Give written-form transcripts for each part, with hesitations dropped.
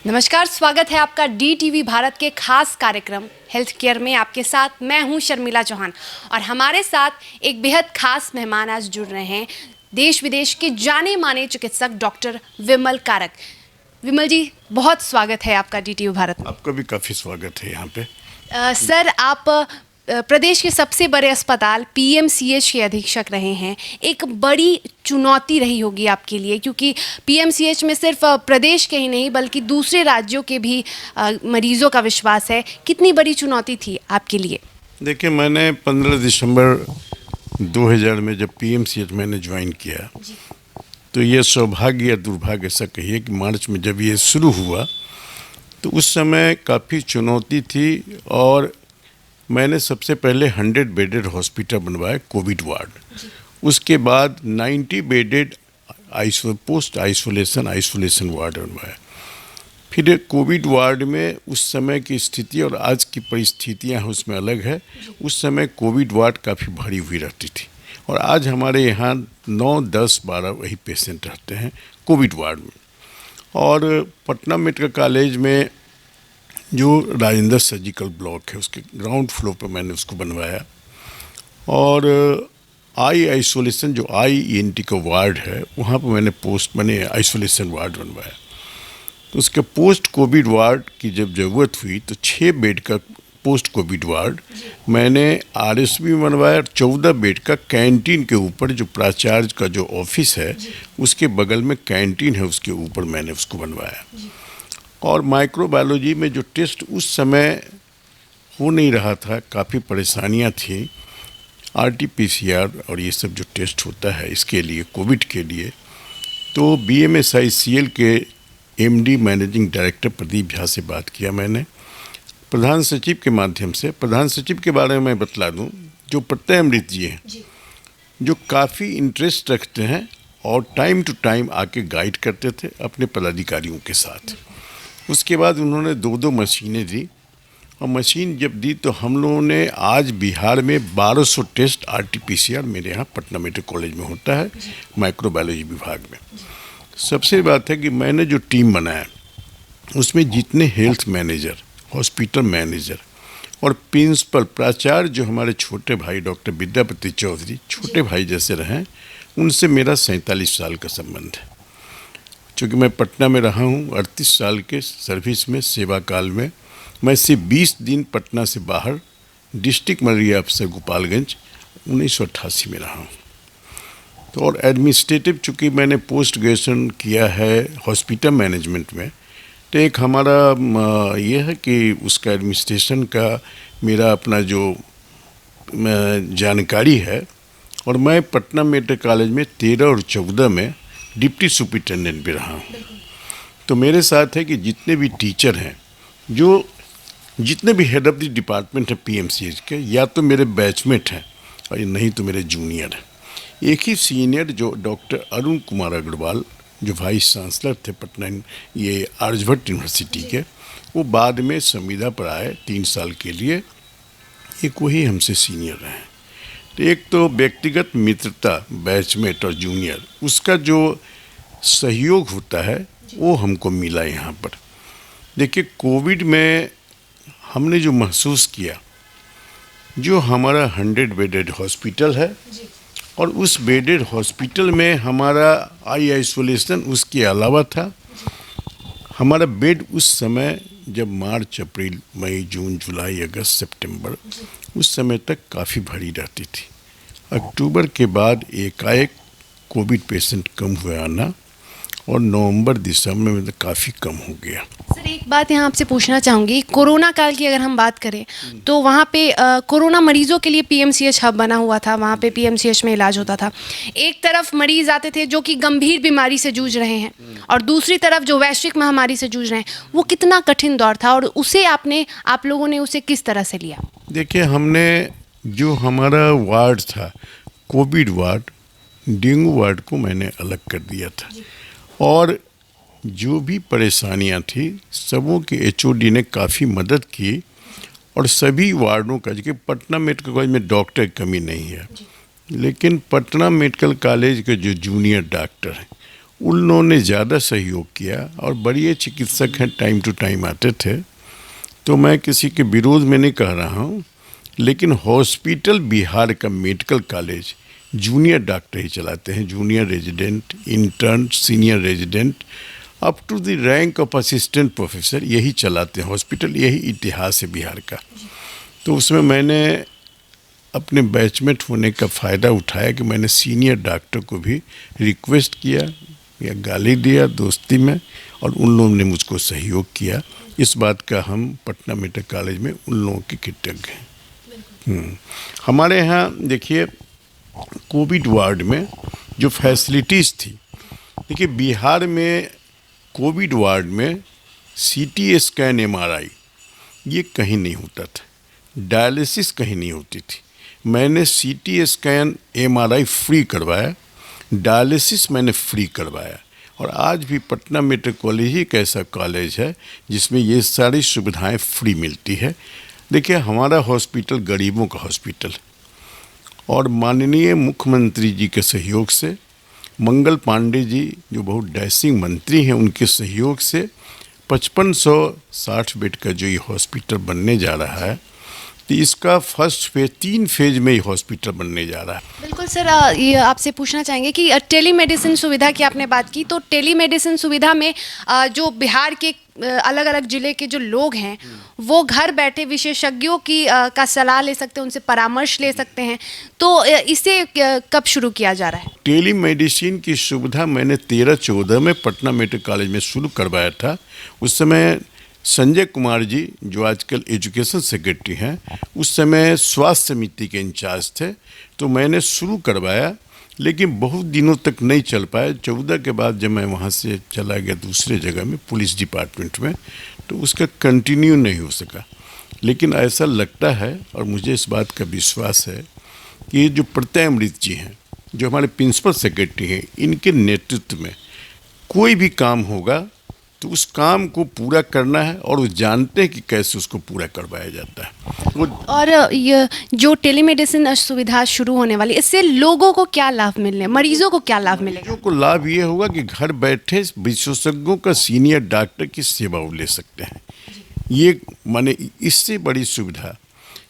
नमस्कार, स्वागत है आपका DTV भारत के खास कार्यक्रम हेल्थ केयर में। आपके साथ मैं हूं शर्मिला चौहान और हमारे साथ एक बेहद खास मेहमान आज जुड़ रहे हैं, देश विदेश के जाने माने चिकित्सक डॉक्टर विमल कारक। विमल जी, बहुत स्वागत है आपका DTV भारत में। आपका भी काफ़ी स्वागत है यहाँ पे। सर, आप प्रदेश के सबसे बड़े अस्पताल PMCH के अधीक्षक रहे हैं। एक बड़ी चुनौती रही होगी आपके लिए, क्योंकि PMCH में सिर्फ प्रदेश के ही नहीं बल्कि दूसरे राज्यों के भी मरीजों का विश्वास है। कितनी बड़ी चुनौती थी आपके लिए? देखिए, मैंने 15 दिसंबर 2000 में जब PMCH मैंने ज्वाइन किया, तो ये सौभाग्य या दुर्भाग्य ऐसा कहिए कि मार्च में जब ये शुरू हुआ तो उस समय काफ़ी चुनौती थी और मैंने सबसे पहले 100 बेडेड हॉस्पिटल बनवाया, कोविड वार्ड। उसके बाद 90 बेडेड पोस्ट आइसोलेशन वार्ड बनवाया। फिर कोविड वार्ड में उस समय की स्थिति और आज की परिस्थितियां उसमें अलग है। उस समय कोविड वार्ड काफ़ी भरी हुई रहती थी और आज हमारे यहाँ 9, 10, 12 वही पेशेंट रहते हैं कोविड वार्ड में। और पटना मेडिकल कॉलेज में जो राजेंद्र सर्जिकल ब्लॉक है उसके ग्राउंड फ्लोर पर मैंने उसको बनवाया। और आई आइसोलेशन जो IENT का वार्ड है वहाँ पर मैंने आइसोलेशन वार्ड बनवाया। तो उसके पोस्ट कोविड वार्ड की जब ज़रूरत हुई तो 6 बेड का पोस्ट कोविड वार्ड मैंने RSB में बनवाया और 14 बेड का कैंटीन के ऊपर जो प्राचार्य का जो ऑफिस है उसके बगल में कैंटीन है, उसके ऊपर मैंने उसको बनवाया। और माइक्रोबायोलॉजी में जो टेस्ट उस समय हो नहीं रहा था, काफ़ी परेशानियां थी, RT-PCR और ये सब जो टेस्ट होता है इसके लिए कोविड के लिए, तो BMSICL के MD managing director Pradeep Jha से बात किया मैंने प्रधान सचिव के माध्यम से। प्रधान सचिव के बारे में मैं बतला दूं, जो प्रत्यय अमृत जी हैं, जो काफ़ी इंटरेस्ट रखते हैं और टाइम टू टाइम आके गाइड करते थे अपने पदाधिकारियों के साथ। उसके बाद उन्होंने 2 मशीनें दी और मशीन जब दी तो हम लोगों ने आज बिहार में 1200 टेस्ट RT-PCR मेरे यहाँ पटना मेडिकल कॉलेज में होता है माइक्रोबायोलॉजी विभाग में। सबसे बात है कि मैंने जो टीम बनाया उसमें जितने हेल्थ मैनेजर, हॉस्पिटल मैनेजर और प्रिंसिपल प्राचार्य जो हमारे छोटे भाई डॉक्टर विद्यापति चौधरी छोटे भाई जैसे रहे, उनसे मेरा 47 साल का संबंध है। चूँकि मैं पटना में रहा हूँ 38 साल के सर्विस में, सेवा काल में मैं सिर्फ 20 दिन पटना से बाहर डिस्ट्रिक्ट मलेरिया अफसर गोपालगंज 1988 में रहा हूँ। तो और एडमिनिस्ट्रेटिव चूँकि मैंने पोस्ट ग्रेजुएशन किया है हॉस्पिटल मैनेजमेंट में, तो एक हमारा ये है कि उसका एडमिनिस्ट्रेशन का मेरा अपना जो जानकारी है। और मैं पटना मेडिकल कॉलेज में 13 और 14 में डिप्टी सुपरिटेंडेंट भी रहा हूँ। तो मेरे साथ है कि जितने भी टीचर हैं, जो जितने भी हेड ऑफ द डिपार्टमेंट है PMCH के, या तो मेरे बैचमेट हैं और नहीं तो मेरे जूनियर हैं। एक ही सीनियर जो डॉक्टर अरुण कुमार अग्रवाल जो वाइस चांसलर थे पटना ये आर्यभट्ट यूनिवर्सिटी के, वो बाद में संविदा पर आए 3 साल के लिए। एक वही हमसे सीनियर रहे। तो एक तो व्यक्तिगत मित्रता बैचमेट और जूनियर, उसका जो सहयोग होता है वो हमको मिला यहाँ पर। देखिए, कोविड में हमने जो महसूस किया, जो हमारा 100 बेडेड हॉस्पिटल है और उस बेडेड हॉस्पिटल में हमारा आइसोलेशन उसके अलावा था। हमारा बेड उस समय जब मार्च, अप्रैल, मई, जून, जुलाई, अगस्त, सितंबर उस समय तक काफ़ी भरी रहती थी। अक्टूबर के बाद एकाएक कोविड पेशेंट कम हुआ आना और नवंबर दिसंबर में तो काफ़ी कम हो गया। सर, एक बात यहाँ आपसे पूछना चाहूँगी, कोरोना काल की अगर हम बात करें तो वहाँ पे कोरोना मरीजों के लिए PMCH हब बना हुआ था। वहाँ पे PMCH में इलाज होता था। एक तरफ मरीज आते थे जो कि गंभीर बीमारी से जूझ रहे हैं और दूसरी तरफ जो वैश्विक महामारी से जूझ रहे हैं। वो कितना कठिन दौर था और उसे आप लोगों ने उसे किस तरह से लिया? देखिए, हमने जो हमारा वार्ड था कोविड वार्ड, डेंगू वार्ड को मैंने अलग कर दिया था और जो भी परेशानियां थी सबों के HOD ने काफ़ी मदद की और सभी वार्डों का, जबकि पटना मेडिकल कॉलेज में डॉक्टर की कमी नहीं है, लेकिन पटना मेडिकल कॉलेज के जो जूनियर डॉक्टर हैं उन्होंने ज़्यादा सहयोग किया और बढ़िया चिकित्सक हैं, टाइम टू टाइम आते थे। तो मैं किसी के विरोध में नहीं कह रहा हूँ, लेकिन हॉस्पिटल बिहार का मेडिकल कॉलेज जूनियर डॉक्टर ही चलाते हैं, junior resident, intern, senior resident up to the rank of assistant professor यही चलाते हैं हॉस्पिटल। यही इतिहास है बिहार का। तो उसमें मैंने अपने बैचमेट होने का फ़ायदा उठाया कि मैंने सीनियर डॉक्टर को भी रिक्वेस्ट किया या गाली दिया दोस्ती में, और उन लोगों ने मुझको सहयोग किया। इस बात का हम पटना मेडिकल कॉलेज में उन लोगों के कृतज्ञ हैं। हमारे यहाँ देखिए कोविड वार्ड में जो फैसिलिटीज़ थी, देखिए बिहार में कोविड वार्ड में सीटी स्कैन, एमआरआई ये कहीं नहीं होता था, डायलिसिस कहीं नहीं होती थी। मैंने सीटी स्कैन, एमआरआई फ्री करवाया, डायलिसिस मैंने फ्री करवाया। और आज भी पटना मेडिकल कॉलेज ही एक ऐसा कॉलेज है जिसमें ये सारी सुविधाएं फ्री मिलती है। देखिए हमारा हॉस्पिटल गरीबों का हॉस्पिटल, और माननीय मुख्यमंत्री जी के सहयोग से, मंगल पांडे जी जो बहुत डैशिंग मंत्री हैं, उनके सहयोग से 5560 बेड का जो ये हॉस्पिटल बनने जा रहा है, तो इसका फर्स्ट फेज 3 फेज में ये हॉस्पिटल बनने जा रहा है। बिल्कुल सर, ये आपसे पूछना चाहेंगे कि टेलीमेडिसिन सुविधा की आपने बात की, तो टेलीमेडिसिन सुविधा में जो बिहार के अलग अलग ज़िले के जो लोग हैं वो घर बैठे विशेषज्ञों की का सलाह ले सकते हैं, उनसे परामर्श ले सकते हैं। तो इसे कब शुरू किया जा रहा है? टेलीमेडिसिन की सुविधा मैंने 13-14 में पटना मेडिकल कॉलेज में शुरू करवाया था। उस समय संजय कुमार जी जो आजकल एजुकेशन सेक्रेटरी हैं, उस समय स्वास्थ्य समिति के इंचार्ज थे, तो मैंने शुरू करवाया, लेकिन बहुत दिनों तक नहीं चल पाया। 14 के बाद जब मैं वहाँ से चला गया दूसरे जगह में, पुलिस डिपार्टमेंट में, तो उसका कंटिन्यू नहीं हो सका। लेकिन ऐसा लगता है और मुझे इस बात का विश्वास है कि ये जो प्रत्यय अमृत जी हैं, जो हमारे प्रिंसिपल सेक्रेटरी हैं, इनके नेतृत्व में कोई भी काम होगा तो उस काम को पूरा करना है, और वो जानते हैं कि कैसे उसको पूरा करवाया जाता है। वो और ये जो टेलीमेडिसिन सुविधा शुरू होने वाली, इससे लोगों को क्या लाभ मिलने, मरीजों को क्या लाभ मिलेगा? मरीजों को लाभ ये होगा कि घर बैठे विशेषज्ञों का, सीनियर डॉक्टर की सेवा वो ले सकते हैं। ये माने इससे बड़ी सुविधा,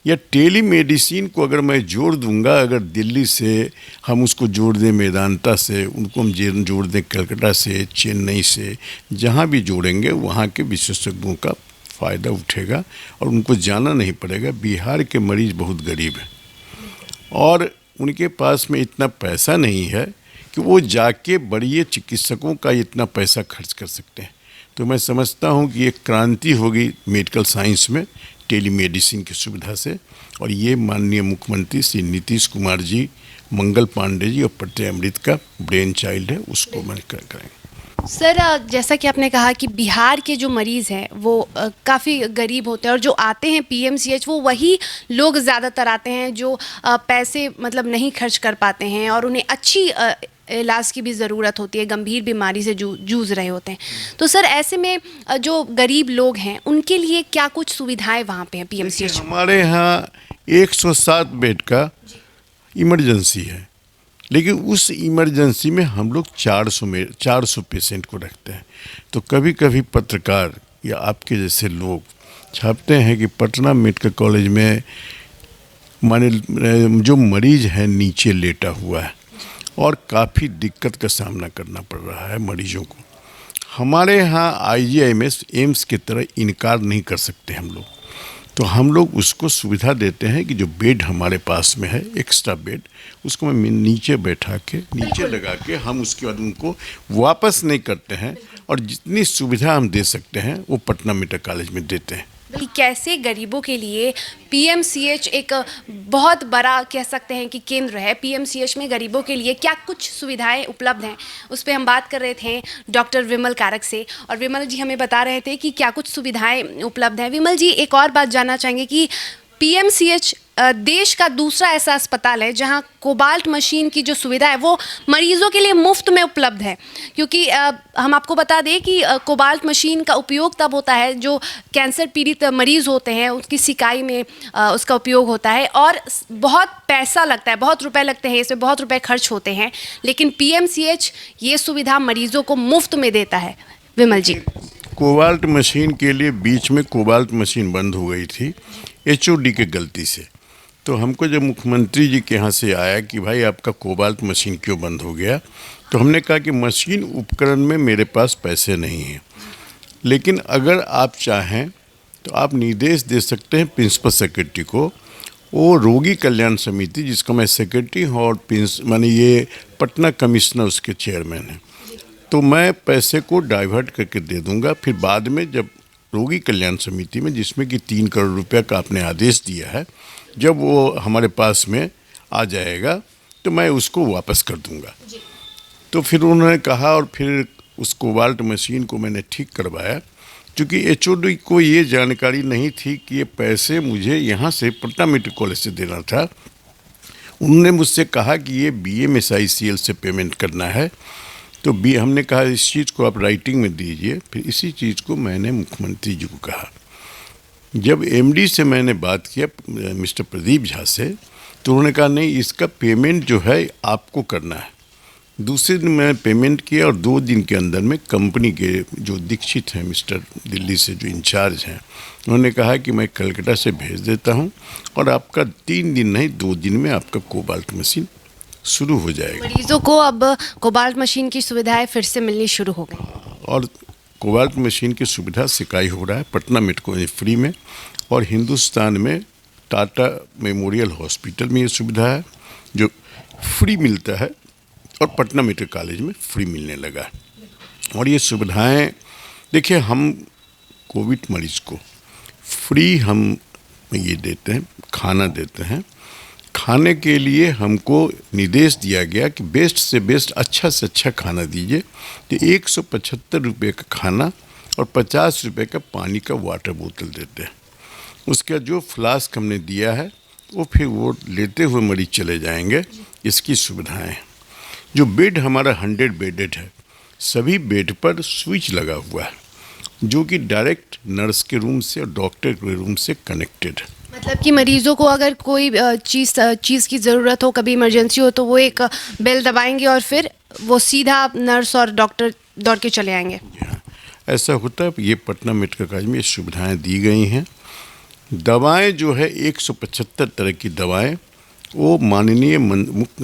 या टेलीमेडिसिन को अगर मैं जोड़ दूंगा, अगर दिल्ली से हम उसको जोड़ दें, मेदांता से, उनको हम जोड़ दें कलकत्ता से, चेन्नई से, जहाँ भी जोड़ेंगे वहाँ के विशेषज्ञों का फ़ायदा उठेगा और उनको जाना नहीं पड़ेगा। बिहार के मरीज़ बहुत गरीब हैं और उनके पास में इतना पैसा नहीं है कि वो जाके बड़े चिकित्सकों का इतना पैसा खर्च कर सकते हैं। तो मैं समझता हूँ कि एक क्रांति होगी मेडिकल साइंस में टेलीमेडिसिन की सुविधा से, और ये माननीय मुख्यमंत्री श्री नीतीश कुमार जी, मंगल पांडे जी और प्रत्यय अमृत का ब्रेन चाइल्ड है, उसको मन करेंगे। सर, जैसा कि आपने कहा कि बिहार के जो मरीज़ हैं वो काफ़ी गरीब होते हैं, और जो आते हैं पीएमसीएच वो वही लोग ज़्यादातर आते हैं जो पैसे मतलब नहीं खर्च कर पाते हैं, और उन्हें अच्छी इलाज की भी ज़रूरत होती है, गंभीर बीमारी से जूझ रहे होते हैं। तो सर ऐसे में जो गरीब लोग हैं उनके लिए क्या कुछ सुविधाएं वहाँ पे हैं पीएमसीएच? हमारे यहाँ 107 बेड का इमरजेंसी है, लेकिन उस इमरजेंसी में हम लोग 400 पेशेंट को रखते हैं। तो कभी कभी पत्रकार या आपके जैसे लोग छापते हैं कि पटना मेडिकल कॉलेज में माने जो मरीज है नीचे लेटा हुआ है और काफ़ी दिक्कत का सामना करना पड़ रहा है मरीजों को। हमारे यहाँ आईजीआईएमएस, एम्स की तरह इनकार नहीं कर सकते हम लोग, तो हम लोग उसको सुविधा देते हैं कि जो बेड हमारे पास में है, एक्स्ट्रा बेड, उसको मैं नीचे बैठा के, नीचे लगा के हम उसके बाद उनको वापस नहीं करते हैं, और जितनी सुविधा हम दे सकते हैं वो पटना मेडिकल कॉलेज में देते हैं। कैसे गरीबों के लिए पीएमसीएच एक बहुत बड़ा कह सकते हैं कि केंद्र है। पीएमसीएच में गरीबों के लिए क्या कुछ सुविधाएं उपलब्ध हैं, उस पर हम बात कर रहे थे डॉक्टर विमल कारक से, और विमल जी हमें बता रहे थे कि क्या कुछ सुविधाएं उपलब्ध हैं। विमल जी, एक और बात जानना चाहेंगे कि पीएमसीएच देश का दूसरा ऐसा अस्पताल है जहां कोबाल्ट मशीन की जो सुविधा है वो मरीजों के लिए मुफ्त में उपलब्ध है, क्योंकि हम आपको बता दें कि कोबाल्ट मशीन का उपयोग तब होता है जो कैंसर पीड़ित मरीज होते हैं, उसकी सिकाई में उसका उपयोग होता है और बहुत पैसा लगता है, बहुत रुपए लगते हैं, इसमें बहुत रुपए खर्च होते हैं, लेकिन पीएमसीएच ये सुविधा मरीजों को मुफ्त में देता है। विमल जी, कोबाल्ट मशीन के लिए बीच में कोबाल्ट मशीन बंद हो गई थी एचओडी के गलती से। तो हमको जब मुख्यमंत्री जी के यहाँ से आया कि भाई आपका कोबाल्ट मशीन क्यों बंद हो गया, तो हमने कहा कि मशीन उपकरण में मेरे पास पैसे नहीं हैं, लेकिन अगर आप चाहें तो आप निर्देश दे सकते हैं प्रिंसिपल सेक्रेटरी को, वो रोगी कल्याण समिति जिसका मैं सेक्रेटरी हूँ और माने ये पटना कमिश्नर उसके चेयरमैन हैं, तो मैं पैसे को डाइवर्ट करके दे दूंगा। फिर बाद में जब रोगी कल्याण समिति में, जिसमें कि 3 करोड़ रुपया का आपने आदेश दिया है, जब वो हमारे पास में आ जाएगा तो मैं उसको वापस कर दूंगा। तो फिर उन्होंने कहा और फिर उस कोबाल्ट मशीन को मैंने ठीक करवाया, क्योंकि एचओडी को ये जानकारी नहीं थी कि ये पैसे मुझे यहाँ से पटना मेडिकल कॉलेज से देना था। उन्होंने मुझसे कहा कि ये BMSICL से पेमेंट करना है, तो हमने कहा इस चीज़ को आप राइटिंग में दीजिए। फिर इसी चीज़ को मैंने मुख्यमंत्री जी को कहा। जब एमडी से मैंने बात किया मिस्टर प्रदीप झा से, तो उन्होंने कहा नहीं, इसका पेमेंट जो है आपको करना है। दूसरे दिन मैंने पेमेंट किया और 2 दिन के अंदर में कंपनी के जो दीक्षित हैं मिस्टर दिल्ली से जो इंचार्ज हैं, उन्होंने कहा कि मैं कलकत्ता से भेज देता हूं और आपका 3 दिन नहीं 2 दिन में आपका कोबाल्ट मशीन शुरू हो जाएगा। मरीजों को अब कोबाल्ट मशीन की सुविधाएं फिर से मिलनी शुरू हो गई और कोबाल्ट मशीन की सुविधा सिकाई हो रहा है पटना मेडिकल फ्री में, और हिंदुस्तान में टाटा मेमोरियल हॉस्पिटल में ये सुविधा है जो फ्री मिलता है, और पटना मेडिकल कॉलेज में फ्री मिलने लगा है। और ये सुविधाएं देखिए, हम कोविड मरीज को फ्री हम ये देते हैं, खाना देते हैं। खाने के लिए हमको निर्देश दिया गया कि बेस्ट से बेस्ट, अच्छा से अच्छा खाना दीजिए। तो 175 रुपये का खाना और 50 रुपये का पानी का वाटर बोतल देते हैं। उसका जो फ्लास्क हमने दिया है वो फिर वो लेते हुए मरीज चले जाएंगे। इसकी सुविधाएं हैं। जो बेड हमारा 100 बेडेड है, सभी बेड पर स्विच लगा हुआ है जो कि डायरेक्ट नर्स के रूम से और डॉक्टर के रूम से कनेक्टेड है। मतलब कि मरीजों को अगर कोई चीज़ की ज़रूरत हो, कभी इमरजेंसी हो, तो वो एक बेल दबाएंगे और फिर वो सीधा नर्स और डॉक्टर दौड़ के चले आएंगे। हाँ, ऐसा होता है। ये पटना मेडिकल कॉलेज में ये सुविधाएं दी गई हैं। दवाएं जो है 175 तरह की दवाएं, वो माननीय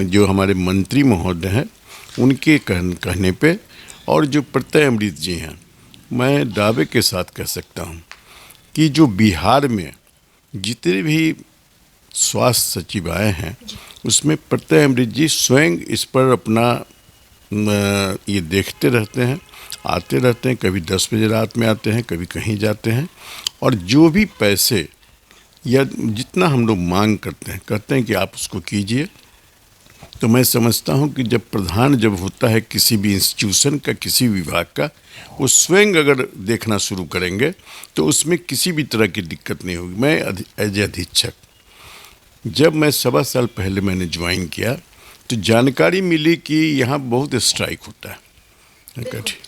जो हमारे मंत्री महोदय हैं उनके कहने पे, और जो प्रत्यय अमृत जी हैं, मैं दावे के साथ कह सकता हूँ कि जो बिहार में जितने भी स्वास्थ्य सचिव आए हैं उसमें प्रत्यय अमृत जी स्वयं इस पर अपना ये देखते रहते हैं, आते रहते हैं। कभी 10 बजे रात में आते हैं, कभी कहीं जाते हैं, और जो भी पैसे या जितना हम लोग मांग करते हैं, कहते हैं कि आप उसको कीजिए। तो मैं समझता हूँ कि जब प्रधान जब होता है किसी भी इंस्टीट्यूशन का, किसी विभाग का, वो स्वयं अगर देखना शुरू करेंगे तो उसमें किसी भी तरह की दिक्कत नहीं होगी। मैं एज अधीक्षक, जब मैं 1.25 साल पहले मैंने ज्वाइन किया तो जानकारी मिली कि यहाँ बहुत स्ट्राइक होता है।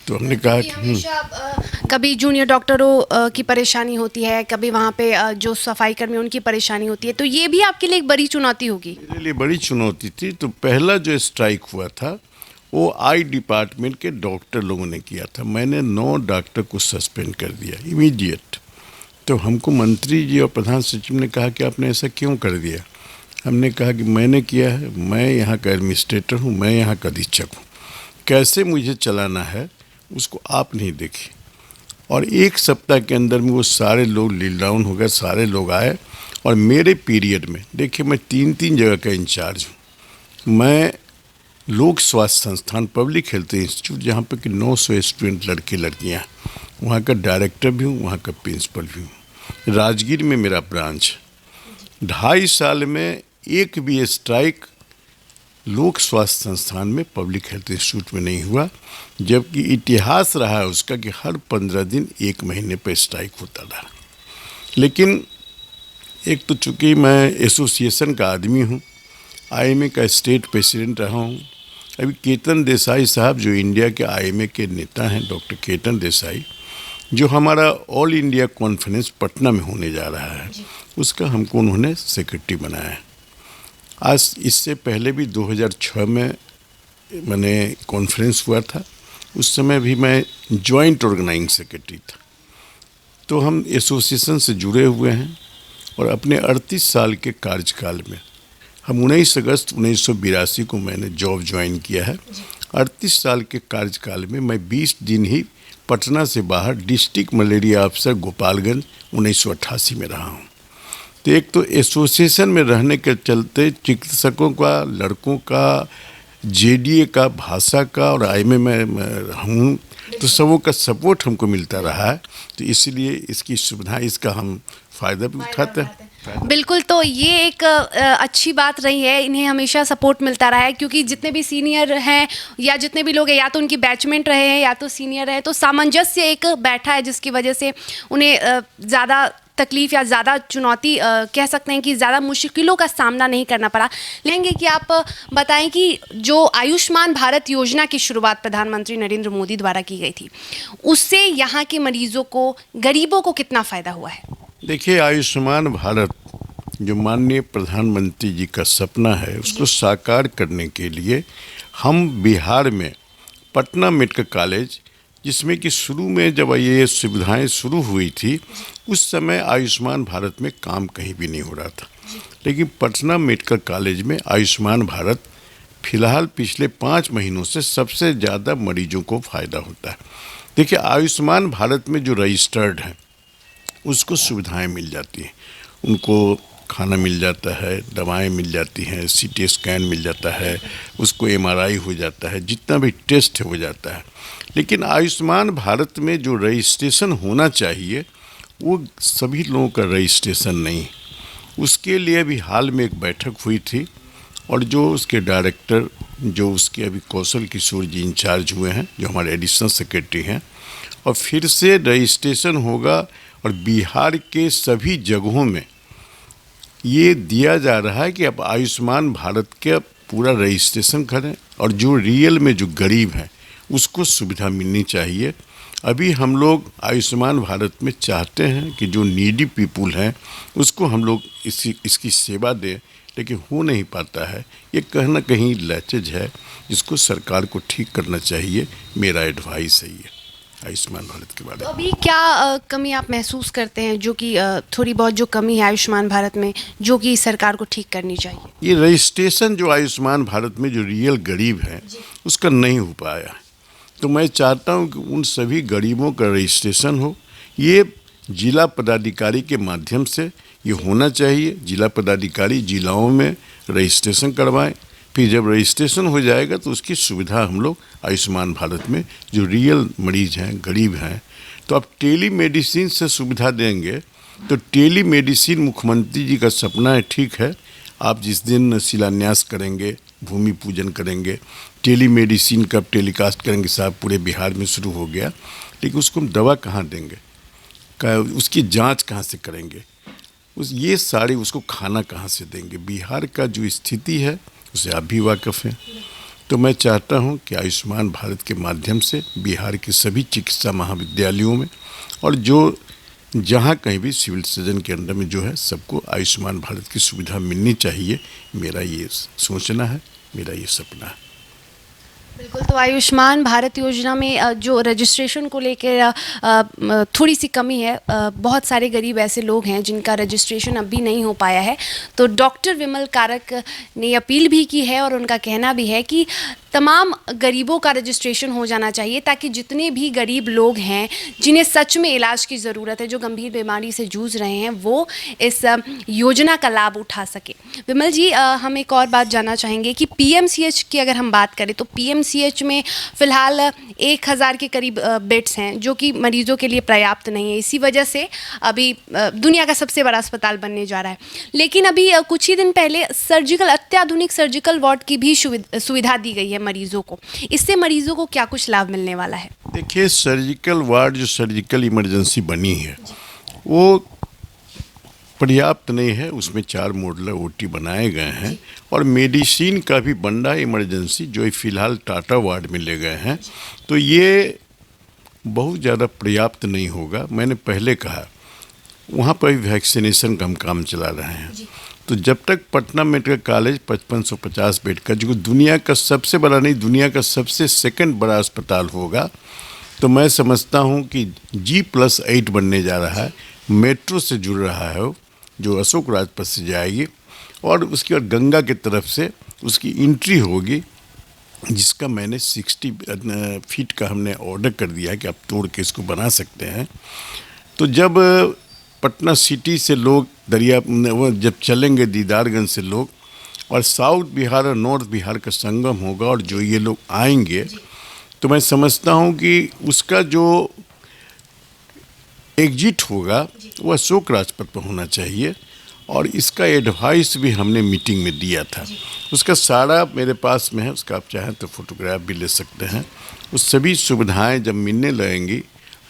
तो हमने कहा कि कभी जूनियर डॉक्टरों की परेशानी होती है, कभी वहाँ पे जो सफाई कर्मी उनकी परेशानी होती है, तो ये भी आपके लिए एक बड़ी चुनौती होगी। मेरे लिए बड़ी चुनौती थी। तो पहला जो स्ट्राइक हुआ था वो आई डिपार्टमेंट के डॉक्टर लोगों ने किया था। मैंने 9 डॉक्टर को सस्पेंड कर दिया इमीडिएट। तो हमको मंत्री जी और प्रधान सचिव ने कहा कि आपने ऐसा क्यों कर दिया। हमने कहा कि मैंने किया है, मैं यहाँ का एडमिनिस्ट्रेटर हूँ, मैं यहाँ का अधीक्षक हूँ, कैसे मुझे चलाना है उसको आप नहीं देखिए। और 1 सप्ताह के अंदर में वो सारे लोग लील डाउन हो गए, सारे लोग आए। और मेरे पीरियड में देखिए, मैं 3 जगह का इंचार्ज हूँ। मैं लोक स्वास्थ्य संस्थान पब्लिक हेल्थ इंस्टीट्यूट, जहाँ पर कि 900 स्टूडेंट लड़के लड़कियाँ, वहाँ का डायरेक्टर भी हूँ, वहाँ का प्रिंसिपल भी हूँ। राजगीर में मेरा ब्रांच है। 2.5 साल में एक भी स्ट्राइक लोक स्वास्थ्य संस्थान में पब्लिक हेल्थ इंस्टीट्यूट में नहीं हुआ, जबकि इतिहास रहा है उसका कि हर 15 दिन 1 महीने पर स्ट्राइक होता था। लेकिन एक तो चूँकि मैं एसोसिएशन का आदमी हूँ, आईएमए का स्टेट प्रेसिडेंट रहा हूँ। अभी केतन देसाई साहब जो इंडिया के आईएमए के नेता हैं, डॉक्टर केतन देसाई, जो हमारा ऑल इंडिया कॉन्फ्रेंस पटना में होने जा रहा है, उसका हमको उन्होंने सेक्रेटरी बनाया है। आज इससे पहले भी 2006 में मैंने कॉन्फ्रेंस हुआ था, उस समय भी मैं जॉइंट ऑर्गेनाइजिंग सेक्रेटरी था। तो हम एसोसिएशन से जुड़े हुए हैं और अपने 38 साल के कार्यकाल में हम 19 अगस्त 1982 को मैंने जॉब ज्वाइन किया है। 38 साल के कार्यकाल में मैं 20 दिन ही पटना से बाहर डिस्ट्रिक्ट मलेरिया अफसर गोपालगंज 1988 में रहा हूँ। तो एक तो एसोसिएशन में रहने के चलते चिकित्सकों का, लड़कों का, जेडीए का, भाषा का और आईएमए में हूँ, तो सबों का सपोर्ट हमको मिलता रहा है। तो इसलिए इसकी सुविधा, इसका हम फ़ायदा भी उठाते हैं। बिल्कुल, तो ये एक अच्छी बात रही है, इन्हें हमेशा सपोर्ट मिलता रहा है, क्योंकि जितने भी सीनियर हैं या जितने भी लोग हैं, या तो उनकी बैचमेंट रहे हैं या तो सीनियर रहे, तो सामंजस्य एक बैठा है जिसकी वजह से उन्हें ज़्यादा तकलीफ़ या ज़्यादा चुनौती कह सकते हैं कि ज़्यादा मुश्किलों का सामना नहीं करना पड़ा। लेंगे कि आप बताएं कि जो आयुष्मान भारत योजना की शुरुआत प्रधानमंत्री नरेंद्र मोदी द्वारा की गई थी, उससे यहाँ के मरीजों को, गरीबों को कितना फ़ायदा हुआ है? देखिए, आयुष्मान भारत जो माननीय प्रधानमंत्री जी का सपना है, उसको साकार करने के लिए हम बिहार में पटना मेडिकल कॉलेज, जिसमें कि शुरू में जब ये सुविधाएं शुरू हुई थी, उस समय आयुष्मान भारत में काम कहीं भी नहीं हो रहा था। लेकिन पटना मेडिकल कॉलेज में आयुष्मान भारत फिलहाल पिछले 5 महीनों से सबसे ज़्यादा मरीजों को फ़ायदा होता है। देखिए, आयुष्मान भारत में जो रजिस्टर्ड हैं उसको सुविधाएं मिल जाती हैं, उनको खाना मिल जाता है, दवाएं मिल जाती हैं, सीटी स्कैन मिल जाता है, उसको एमआरआई हो जाता है, जितना भी टेस्ट हो जाता है। लेकिन आयुष्मान भारत में जो रजिस्ट्रेशन होना चाहिए वो सभी लोगों का रजिस्ट्रेशन नहीं। उसके लिए भी हाल में एक बैठक हुई थी और जो उसके डायरेक्टर, जो उसके अभी कौशल किशोर जी इंचार्ज हुए हैं, जो हमारे एडिशनल सेक्रेटरी हैं, और फिर से रजिस्ट्रेशन होगा और बिहार के सभी जगहों में ये दिया जा रहा है कि आप आयुष्मान भारत के पूरा रजिस्ट्रेशन करें और जो रियल में जो गरीब हैं उसको सुविधा मिलनी चाहिए। अभी हम लोग आयुष्मान भारत में चाहते हैं कि जो नीडी पीपुल हैं उसको हम लोग इसकी सेवा दें, लेकिन हो नहीं पाता है। ये कहीं ना कहीं लैचेज है, जिसको सरकार को ठीक करना चाहिए। मेरा एडवाइस है ये आयुष्मान भारत के बारे में। तो अभी क्या कमी आप महसूस करते हैं, जो कि थोड़ी बहुत जो कमी है आयुष्मान भारत में, जो कि सरकार को ठीक करनी चाहिए? ये रजिस्ट्रेशन जो आयुष्मान भारत में जो रियल गरीब है उसका नहीं हो पाया। तो मैं चाहता हूँ कि उन सभी गरीबों का रजिस्ट्रेशन हो। ये जिला पदाधिकारी के माध्यम से ये होना चाहिए। जिला पदाधिकारी जिलाओं में रजिस्ट्रेशन करवाएं, फिर जब रजिस्ट्रेशन हो जाएगा तो उसकी सुविधा हम लोग आयुष्मान भारत में जो रियल मरीज हैं, गरीब हैं, तो अब टेली मेडिसिन से सुविधा देंगे। तो टेली मेडिसिन मुख्यमंत्री जी का सपना है, ठीक है। आप जिस दिन शिलान्यास करेंगे, भूमि पूजन करेंगे, टेली मेडिसिन कब टेलीकास्ट करेंगे साहब, पूरे बिहार में शुरू हो गया। लेकिन उसको हम दवा कहाँ देंगे, उसकी जांच कहाँ से करेंगे, ये सारे उसको खाना कहाँ से देंगे? बिहार का जो स्थिति है उसे आप भी वाकिफ़ हैं। तो मैं चाहता हूं कि आयुष्मान भारत के माध्यम से बिहार के सभी चिकित्सा महाविद्यालयों में और जो जहां कहीं भी सिविल सर्जन के अंडर में जो है, सबको आयुष्मान भारत की सुविधा मिलनी चाहिए। मेरा ये सोचना है, मेरा ये सपना है। बिल्कुल, तो आयुष्मान भारत योजना में जो रजिस्ट्रेशन को लेकर थोड़ी सी कमी है। बहुत सारे गरीब ऐसे लोग हैं जिनका रजिस्ट्रेशन अभी नहीं हो पाया है। तो डॉक्टर विमल कारक ने अपील भी की है और उनका कहना भी है कि तमाम गरीबों का रजिस्ट्रेशन हो जाना चाहिए, ताकि जितने भी गरीब लोग हैं जिन्हें सच में इलाज की ज़रूरत है, जो गंभीर बीमारी से जूझ रहे हैं, वो इस योजना का लाभ उठा सके। विमल जी, हम एक और बात जानना चाहेंगे कि पीएमसीएच की अगर हम बात करें तो पीएमसीएच में फ़िलहाल 1000 के करीब बेड्स हैं, जो कि मरीज़ों के लिए पर्याप्त नहीं है। इसी वजह से अभी दुनिया का सबसे बड़ा अस्पताल बनने जा रहा है। लेकिन अभी कुछ ही दिन पहले अत्याधुनिक सर्जिकल वार्ड की भी सुविधा दी गई है मरीजों को। इससे मरीजों को क्या कुछ लाभ मिलने वाला है? देखिए, सर्जिकल वार्ड जो सर्जिकल इमरजेंसी बनी है, वो पर्याप्त नहीं है, उसमें 4 मॉडुलर ओटी बनाए गए हैं और मेडिसिन का भी बंडा इमरजेंसी जो फ़िलहाल टाटा वार्ड में ले गए हैं, तो ये बहुत ज़्यादा पर्याप्त नहीं होगा। मैंने पहले कहा वहाँ पर वैक्सीनेशन का हम काम चला रहे हैं, तो जब तक पटना मेडिकल कॉलेज 5550 बेड का, जो दुनिया का सबसे बड़ा नहीं, दुनिया का सबसे सेकंड बड़ा अस्पताल होगा, तो मैं समझता हूँ कि G+8 बनने जा रहा है, मेट्रो से जुड़ रहा है वो, जो अशोक राजपथ से जाएगी और उसके बाद गंगा की तरफ से उसकी एंट्री होगी, जिसका मैंने 60 फीट का हमने ऑर्डर कर दिया है कि आप तोड़ के इसको बना सकते हैं। तो जब पटना सिटी से लोग वो जब चलेंगे दीदारगंज से लोग, और साउथ बिहार और नॉर्थ बिहार का संगम होगा, और जो ये लोग आएंगे तो मैं समझता हूँ कि उसका जो एग्जिट होगा वो अशोक राजपथ पर होना चाहिए। और इसका एडवाइस भी हमने मीटिंग में दिया था, उसका सारा मेरे पास में है, उसका आप चाहें तो फोटोग्राफ भी ले सकते हैं। उस सभी सुविधाएं जब मिलने लगेंगी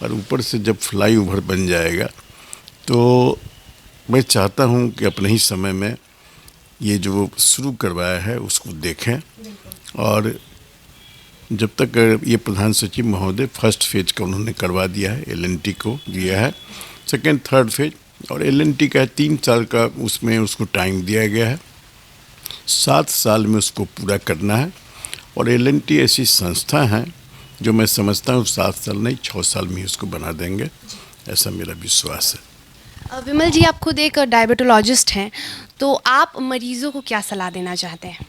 और ऊपर से जब फ्लाईओवर बन जाएगा, तो मैं चाहता हूं कि अपने ही समय में ये जो शुरू करवाया है उसको देखें। और जब तक ये प्रधान सचिव महोदय फर्स्ट फेज का उन्होंने करवा दिया है, L&T को दिया है, सेकेंड थर्ड फेज, और L&T का 3 साल का उसमें उसको टाइम दिया गया है, 7 साल में उसको पूरा करना है। और L&T ऐसी संस्था है जो मैं समझता हूँ 7 साल नहीं 6 साल में ही उसको बना देंगे, ऐसा मेरा विश्वास है। विमल जी, आप खुद एक डायबिटोलॉजिस्ट हैं, तो आप मरीजों को क्या सलाह देना चाहते हैं?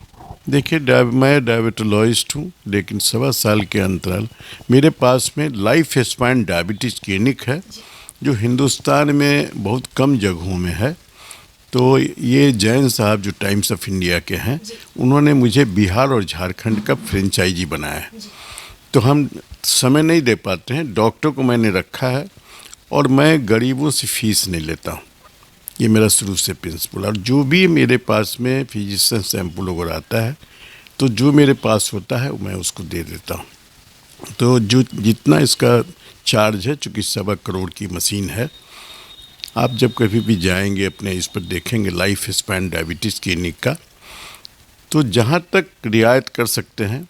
देखिए, मैं डायबिटोलॉजिस्ट हूँ, लेकिन 1.25 साल के अंतराल मेरे पास में लाइफ स्पैन डायबिटीज़ क्लिनिक है, जो हिंदुस्तान में बहुत कम जगहों में है। तो ये जैन साहब जो टाइम्स ऑफ इंडिया के हैं, उन्होंने मुझे बिहार और झारखंड का फ्रेंचाइजी बनाया है। तो हम समय नहीं दे पाते हैं, डॉक्टर को मैंने रखा है और मैं गरीबों से फीस नहीं लेता हूँ, ये मेरा शुरू से प्रिंसिपल। और जो भी मेरे पास में फिजिशियन सैंपल वगैरह आता है, तो जो मेरे पास होता है मैं उसको दे देता हूँ। तो जो जितना इसका चार्ज है, चूँकि 1.25 करोड़ की मशीन है, आप जब कभी भी जाएंगे अपने इस पर देखेंगे लाइफ स्पैन डायबिटीज़ क्लिनिक का, तो जहाँ तक रियायत कर सकते हैं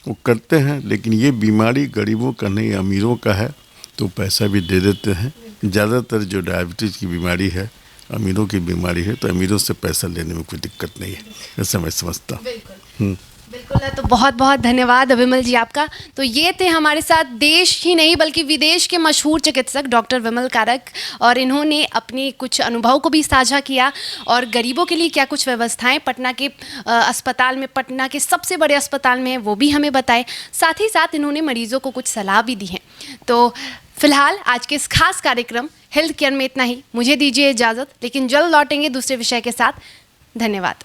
वो करते हैं। लेकिन ये बीमारी गरीबों का नहीं, अमीरों का है, तो पैसा भी दे देते हैं। ज़्यादातर जो डायबिटीज़ की बीमारी है अमीरों की बीमारी है, तो अमीरों से पैसा लेने में कोई दिक्कत नहीं है, ऐसा मैं समझता हूँ। बिल्कुल, तो बहुत बहुत धन्यवाद विमल जी आपका। तो ये थे हमारे साथ देश ही नहीं बल्कि विदेश के मशहूर चिकित्सक डॉक्टर विमल कारक, और इन्होंने अपने कुछ अनुभव को भी साझा किया और गरीबों के लिए क्या कुछ व्यवस्थाएं पटना के अस्पताल में, पटना के सबसे बड़े अस्पताल में, वो भी हमें बताए। साथ ही साथ इन्होंने मरीजों को कुछ सलाह भी दी है। तो फिलहाल आज के इस खास कार्यक्रम हेल्थ केयर में इतना ही। मुझे दीजिए इजाज़त, लेकिन जल्द लौटेंगे दूसरे विषय के साथ। धन्यवाद।